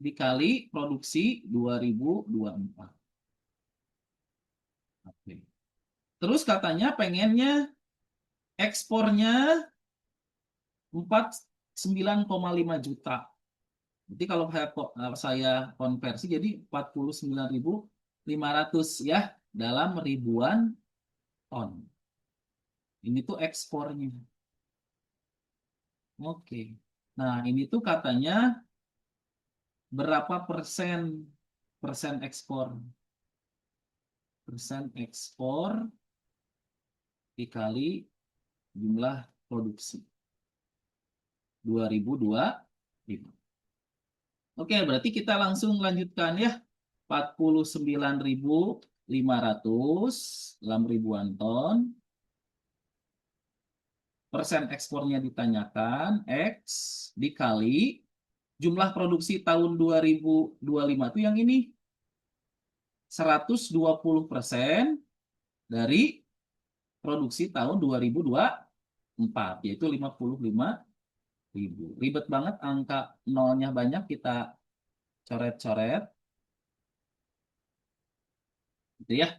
S1: dikali produksi 2024. Oke. Terus katanya pengennya ekspornya 49,5 juta. Jadi kalau saya konversi jadi 49.500 ya dalam ribuan ton. Ini tuh ekspornya. Oke. Nah, ini tuh katanya berapa persen ekspor? Persen ekspor dikali jumlah produksi 2025. Oke, berarti kita langsung lanjutkan ya. 49.500 dalam ribuan ton. Persen ekspornya ditanyakan, X dikali jumlah produksi tahun 2025 itu yang ini. 120% dari produksi tahun 2024, yaitu 55.000. Ribet banget, angka nolnya banyak, kita coret-coret. Gitu ya.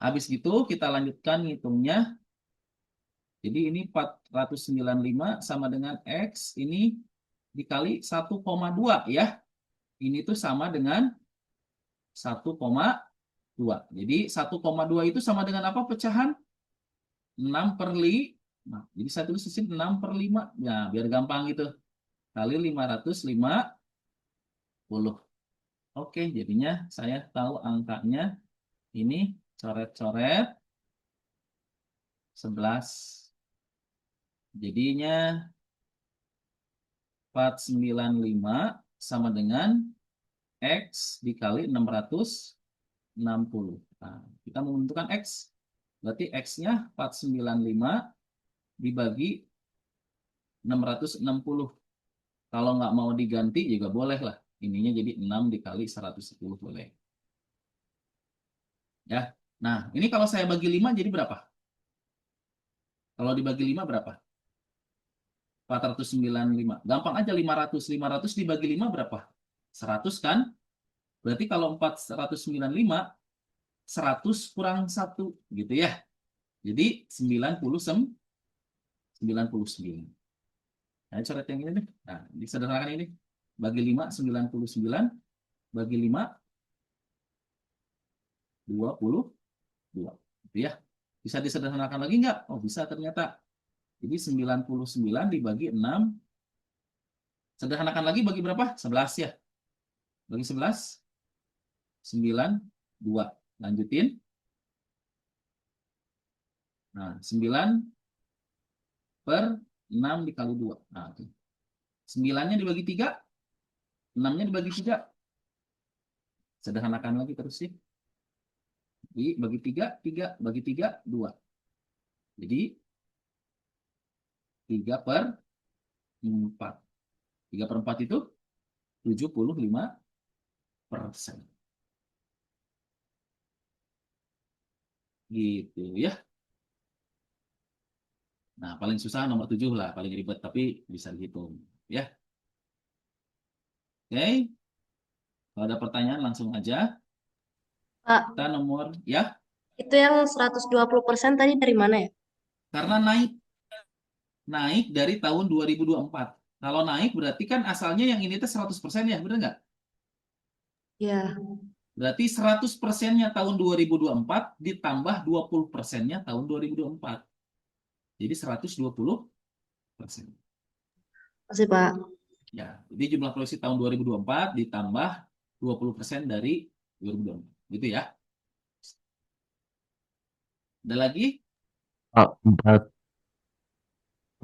S1: Habis gitu kita lanjutkan ngitungnya. Jadi ini 495 sama dengan X, ini dikali 1,2 ya. ini tuh sama dengan 1,2. Jadi 1,2 itu sama dengan apa pecahan? 6 per 5. Nah, jadi saya tulis di sini 6 per 5. Ya, biar gampang gitu. Kali 550. Oke, jadinya saya tahu angkanya ini coret-coret 11. Jadinya 495 sama dengan X dikali 660. Nah, kita menentukan X. Berarti X-nya 495 dibagi 660. Kalau nggak mau diganti juga boleh lah. Ininya jadi 6 dikali 110 boleh. Ya. Nah, ini kalau saya bagi 5 jadi berapa? Kalau dibagi 5 berapa? 495. Gampang aja 500. 500 dibagi 5 berapa? 100 kan? Berarti kalau 495, 100 kurang 1 gitu ya. Jadi 99. Nah, coret yang ini nih. Nah, disederhanakan ini. Bagi 5, 99. Bagi 5, 22. Gitu ya. Bisa disederhanakan lagi nggak? Oh, bisa ternyata. Jadi 99 dibagi 6. Sederhanakan lagi bagi berapa? 11 ya. Bagi 11, 92. Lanjutin. Nah, 9 per 6 dikali 2. Nah, 9-nya dibagi 3, 6-nya dibagi 3. Sederhanakan lagi terus sih. Bagi 3, 3. Bagi 3, 2. Jadi 3 per 4. 3 per 4 itu 75%. Gitu ya. Nah, paling susah nomor 7 lah, paling ribet, tapi bisa dihitung. Ya. Oke. Kalau ada pertanyaan langsung aja.
S2: Pak,
S1: Kita nomor, ya.
S2: itu yang 120% tadi dari mana ya?
S1: Karena naik dari tahun 2024. Kalau naik berarti kan asalnya yang ini tuh 100% ya, bener nggak?
S2: Ya,
S1: Berarti 100%-nya tahun 2024 ditambah 20%-nya tahun 2024. Jadi 120%.
S2: masih Pak.
S1: Ya, jadi jumlah produksi tahun 2024 ditambah 20% dari 2024. Gitu ya. Ada lagi?
S3: Pak,
S1: Ya.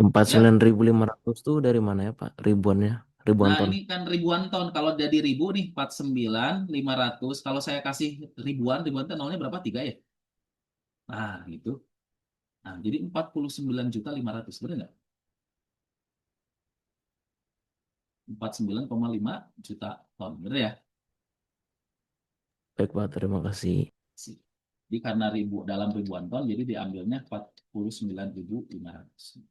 S3: 49.500 tuh dari mana ya Pak? Ribuannya, ribuan
S1: Nah,
S3: ton.
S1: ini kan ribuan ton. Kalau jadi ribu nih 49.500. Kalau saya kasih ribuan itu nolnya berapa? 3 ya? Nah, gitu. Nah, jadi 49.500.000. Benar nggak? 49,5 juta ton. Benar ya?
S3: Baik Pak, terima kasih.
S1: Jadi karena dalam ribuan ton, jadi diambilnya 49.500.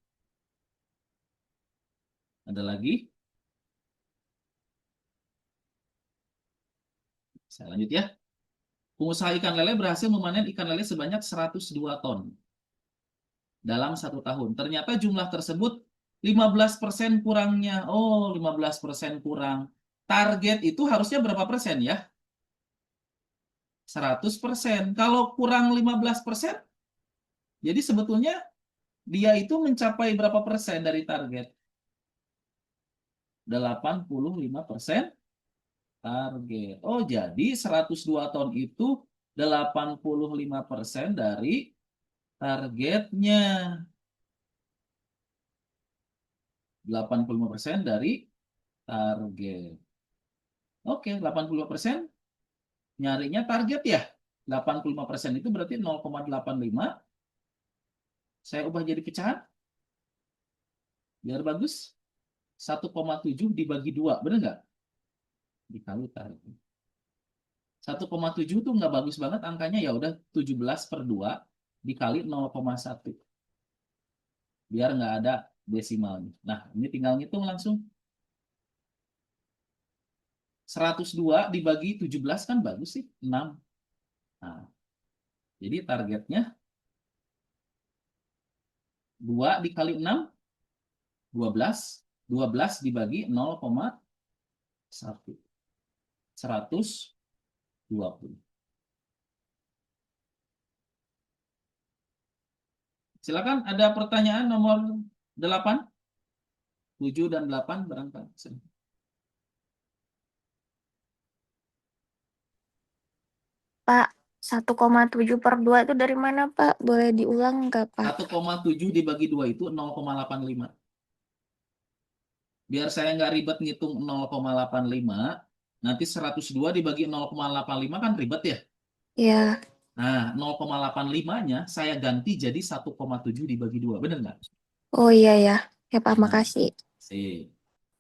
S1: Ada lagi? Saya lanjut ya. Pengusaha ikan lele berhasil memanen ikan lele sebanyak 102 ton dalam 1 tahun. Ternyata jumlah tersebut 15% kurangnya. Oh, 15% kurang. Target itu harusnya berapa persen ya? 100%. Kalau kurang 15%, jadi sebetulnya dia itu mencapai berapa persen dari target? 85% target. Oh, jadi 102 ton itu 85% dari targetnya. 85% dari target. Oke, 85% nyarinya target ya. 85% itu berarti 0,85. Saya ubah jadi pecahan. Biar bagus. 1,7 dibagi 2. Benar nggak? Dikali target. 1,7 tuh nggak bagus banget angkanya. Ya udah 17 per 2 dikali 0,1. Biar nggak ada desimalnya. Nah, ini tinggal ngitung langsung. 102 dibagi 17 kan bagus sih. 6. Nah, jadi targetnya 2 dikali 6, 12. 12 dibagi 0,1. 120. Silakan, ada pertanyaan nomor 8, 7 dan 8 barangkali.
S5: Pak, 1,7 per 2 itu dari mana, Pak? Boleh diulang nggak, Pak?
S1: 1,7 dibagi 2 itu 0,85. Biar saya nggak ribet ngitung 0,85, nanti 102 dibagi 0,85 kan ribet ya?
S5: Ya.
S1: Nah, 0,85-nya saya ganti jadi 1,7 dibagi 2. Bener nggak?
S5: Oh iya ya. Ya, Pak,
S1: Nah,
S5: makasih.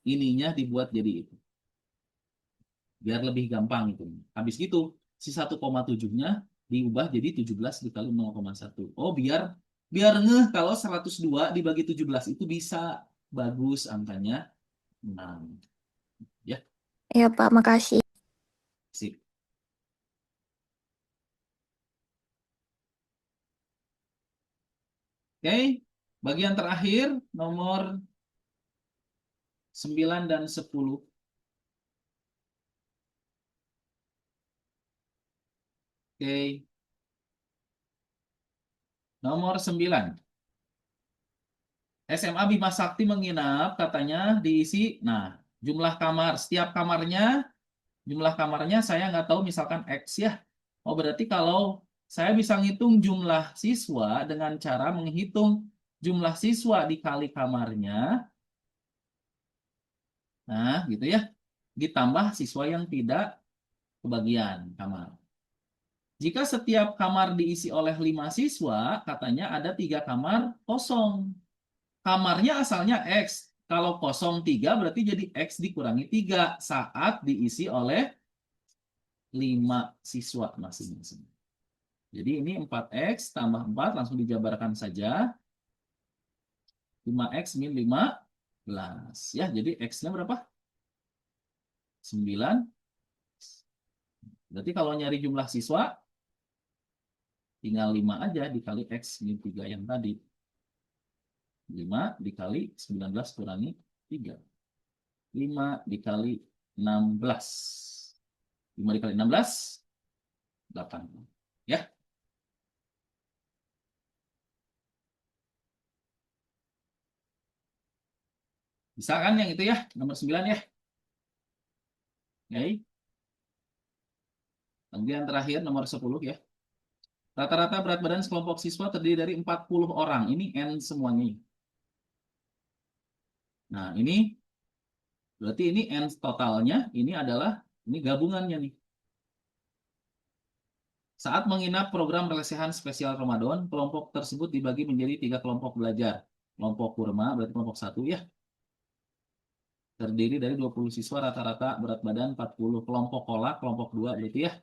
S1: ininya dibuat jadi itu. Biar lebih gampang itu. Habis gitu, si 1,7-nya diubah jadi 17 dikali 0,1. Oh, biar ngeh kalau 102 dibagi 17 itu bisa bagus angkanya 6. Ya,
S5: Ya, Pak, makasih.
S1: sip. Oke, bagian terakhir nomor 9 dan 10. Oke. Nomor 9. SMA Bima Sakti menginap katanya diisi, nah, jumlah kamar. Setiap jumlah kamarnya saya nggak tahu misalkan X ya. Oh, berarti kalau saya bisa ngitung jumlah siswa dengan cara menghitung jumlah siswa dikali kamarnya. Nah, gitu ya. Ditambah siswa yang tidak kebagian kamar. Jika setiap kamar diisi oleh 5 siswa, katanya ada 3 kamar kosong. Kamarnya asalnya X. Kalau kosong 3 berarti jadi X dikurangi 3 saat diisi oleh 5 siswa masing-masing. Jadi ini 4X tambah 4 langsung dijabarkan saja. 5X min 15. Ya, jadi X-nya berapa? 9. Berarti kalau nyari jumlah siswa, tinggal 5 aja dikali X min 3 yang tadi. 5 dikali 19 kurangi 3. 5 dikali 16. 5 dikali 16, 8. Ya. Bisa kan yang itu ya, nomor 9 ya. Oke. Kemudian terakhir nomor 10 ya. Rata-rata berat badan sekelompok siswa terdiri dari 40 orang. Ini N semuanya. Nah, ini berarti ini N totalnya, ini adalah ini gabungannya nih. Saat menginap program relesehan spesial Ramadan, kelompok tersebut dibagi menjadi 3 kelompok belajar. Kelompok kurma berarti kelompok 1 ya. Terdiri dari 20 siswa rata-rata berat badan 40. Kelompok kolak, kelompok 2 berarti ya.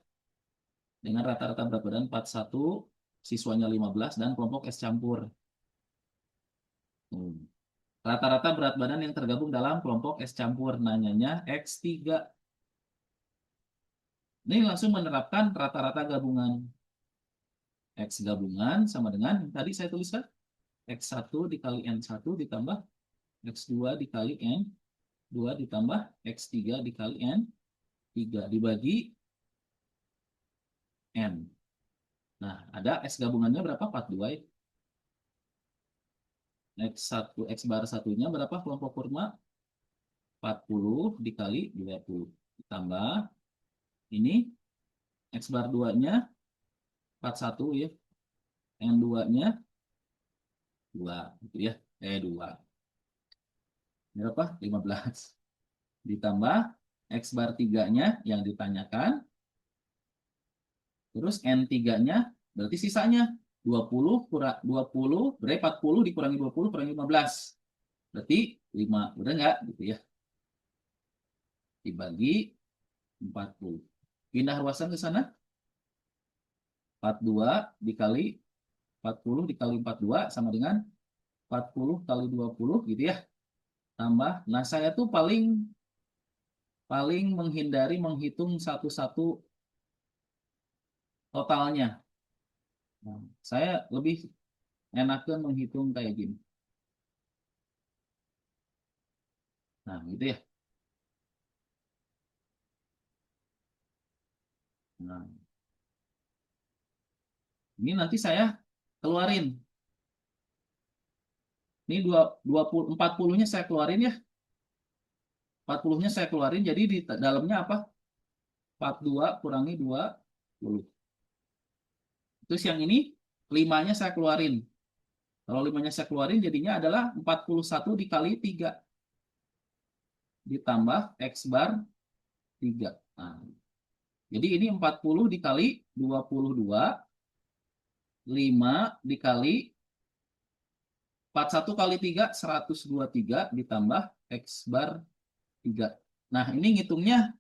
S1: Dengan rata-rata berat badan 41, siswanya 15 dan kelompok es campur. Rata-rata berat badan yang tergabung dalam kelompok es campur, nanyanya X3. Ini langsung menerapkan rata-rata gabungan. X gabungan sama dengan tadi saya tuliskan X1 dikali N1 ditambah X2 dikali N2 ditambah X3 dikali N3 dibagi N. Nah, ada X gabungannya berapa? 42 ya. X1, X bar satunya berapa kelompok kurma? 40 dikali 20. Ditambah ini X bar 2-nya 41 ya. Yang 2-nya 2 gitu ya. 2. Berapa? 15. Ditambah X bar 3-nya yang ditanyakan. Terus N3-nya berarti sisanya 20 kurang 20, berarti 40 dikurangi 20 kurangi 15. Berarti 5, udah enggak gitu ya. Dibagi 40. Pindah ruasan ke sana. 42 dikali 40 dikali 42 sama dengan 40 kali 20 gitu ya. Tambah. Nah, saya tuh paling menghindari menghitung satu-satu totalnya. Nah, saya lebih enakan menghitung kayak gini. Nah, gitu ya. Nah, ini nanti saya keluarin. Ini 40-nya saya keluarin ya. 40-nya saya keluarin, jadi di dalamnya apa? 42 kurangi 20. Terus yang ini 5-nya saya keluarin. Kalau 5-nya saya keluarin jadinya adalah 41 dikali 3. Ditambah X bar 3. Nah, jadi ini 40 dikali 22. 5 dikali 41 kali 3, 123 ditambah X bar 3. Nah, ini ngitungnya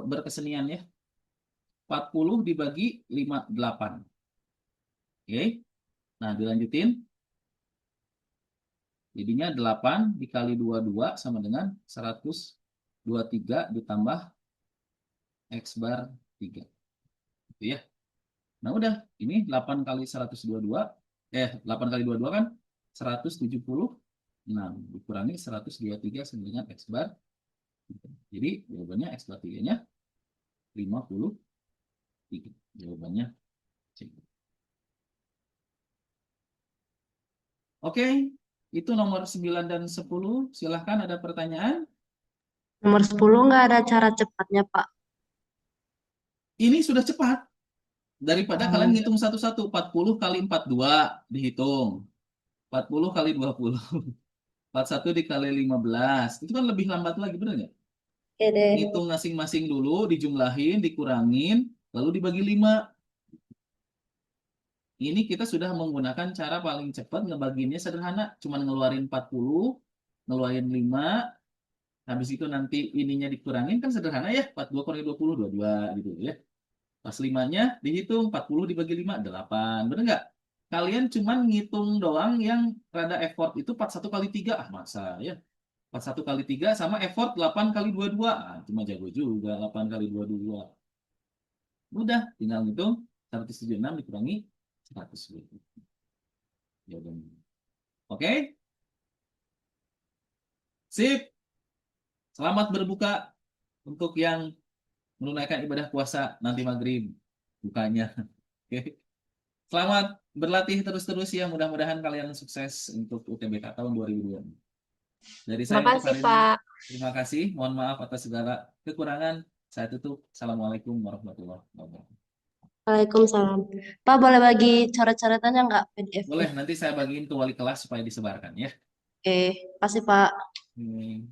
S1: berkesenian ya. 40 dibagi 58. Oke. Nah, dilanjutin. Jadinya 8 dikali 22 sama dengan 123 ditambah X bar 3. Gitu ya. Nah, udah. Ini 8 kali 122. 8 kali 22 kan 176. Dikurangi 123 sama dengan X bar. Jadi, jawabannya X bar 3-nya 53. Jawabannya C. Oke, itu nomor 9 dan 10. Silahkan ada pertanyaan.
S2: Nomor 10 nggak ada cara cepatnya, Pak.
S1: Ini sudah cepat. Daripada kalian ngitung satu-satu. 40 kali 42 dihitung. 40 kali 20. 41 dikali 15. Itu kan lebih lambat lagi, benar nggak?
S2: Oke deh.
S1: Ngitung masing-masing dulu, dijumlahin, dikurangin, lalu dibagi 5. Ini kita sudah menggunakan cara paling cepat, ngebagiinnya sederhana. Cuman ngeluarin 40, ngeluarin 5, habis itu nanti ininya dikurangin, kan sederhana ya. 42 kurangi 20, 22 gitu ya. Pas 5-nya dihitung, 40 dibagi 5, 8. Bener nggak? Kalian cuman ngitung doang yang rada effort itu 41 kali 3. Ah, masa ya? 41 kali 3 sama effort 8 kali 22. Ah, cuma jago juga 8 kali 22. Udah, tinggal ngitung 176 dikurangi 120. Jawabannya. Oke? Sip. Selamat berbuka untuk yang menunaikan ibadah puasa nanti maghrib bukanya. Oke. Selamat berlatih terus-terus ya. Mudah-mudahan kalian sukses untuk UTBK tahun 2002. Dari saya
S4: Terima
S1: untuk
S4: kasih,
S1: hari ini,
S4: Pak.
S1: terima kasih. Mohon maaf atas segala kekurangan. Saya tutup. Assalamualaikum warahmatullahi wabarakatuh.
S2: Waalaikumsalam. Pak, boleh bagi coret-coretannya nggak PDF-nya?
S1: Boleh, nanti saya bagiin ke wali kelas supaya disebarkan ya.
S2: Oke, kasih Pak.
S1: Hmm.